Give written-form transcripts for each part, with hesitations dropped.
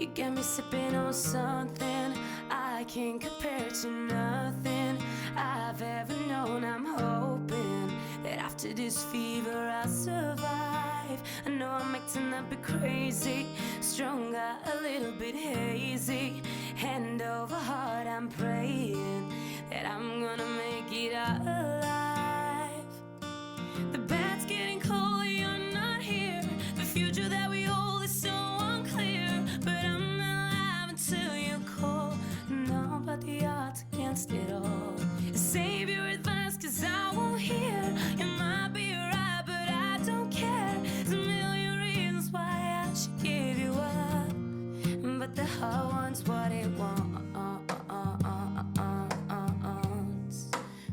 You get me sipping on something I can't compare to nothing I've ever known. I'm hoping that after this fever I'll survive. I know I'm acting a bit crazy, strung out a little bit hazy. Hand over heart I'm praying that I'm gonna make it out alive. The bed's getting cold, you're not here. The future that we hold is so unclear, but I'm alive until you call. No, but the odds against it all. Save your advice, cause I won't hear. You might be right, but I don't care. There's a million reasons why I should give you up, but the heart wants what it wants.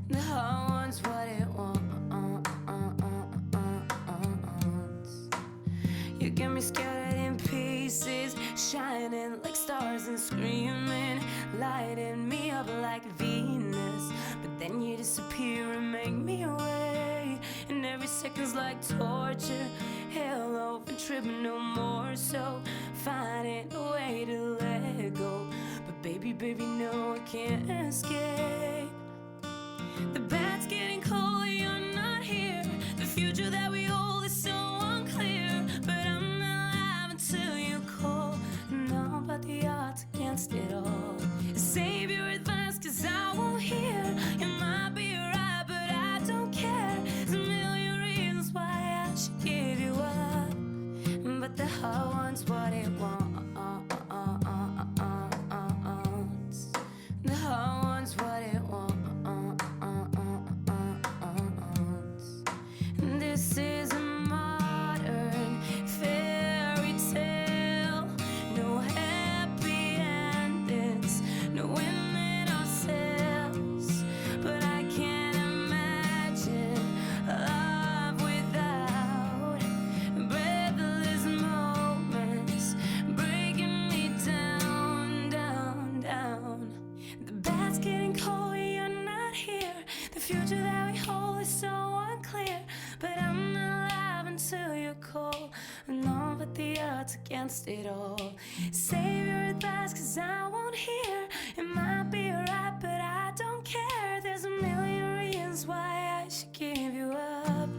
The heart wants what it wants. You get me scattered in pieces, shining like stars and screaming, lighting me up like Venus. But then you disappear and make me wait, and every second's like torture. Hell over tripping no more, so finding a way to let go. But baby, no, I can't escape. The bed's getting cold, you're not here. The future that we hold is so unclear, but I'm alive until you call. No, but the odds against it all. Save your advice, cause I won't hear. You might be right, but I don't care. There's a million reasons why I should give you up, but the heart wants what it wants. The heart wants what it wants. This is a modern fairy tale. No happy endings, no women ourselves. But I can't imagine love without breathless moments breaking me down, down, down. The bed's getting cold, you're not here. The future that we hold is so unclear, but I'm alive until you call. No, but the odds against it all. Save your advice, cause I won't hear. It might be right, but I don't care. There's a million reasons why I should give you up,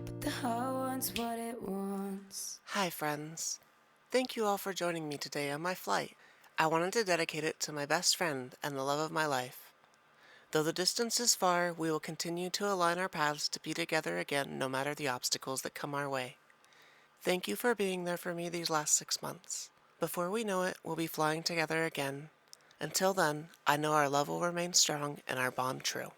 but the heart wants what it wants. Hi friends. Thank you all for joining me today on my flight. I wanted to dedicate it to my best friend and the love of my life. Though the distance is far, we will continue to align our paths to be together again no matter the obstacles that come our way. Thank you for being there for me these last 6 months. Before we know it, we'll be flying together again. Until then, I know our love will remain strong and our bond true.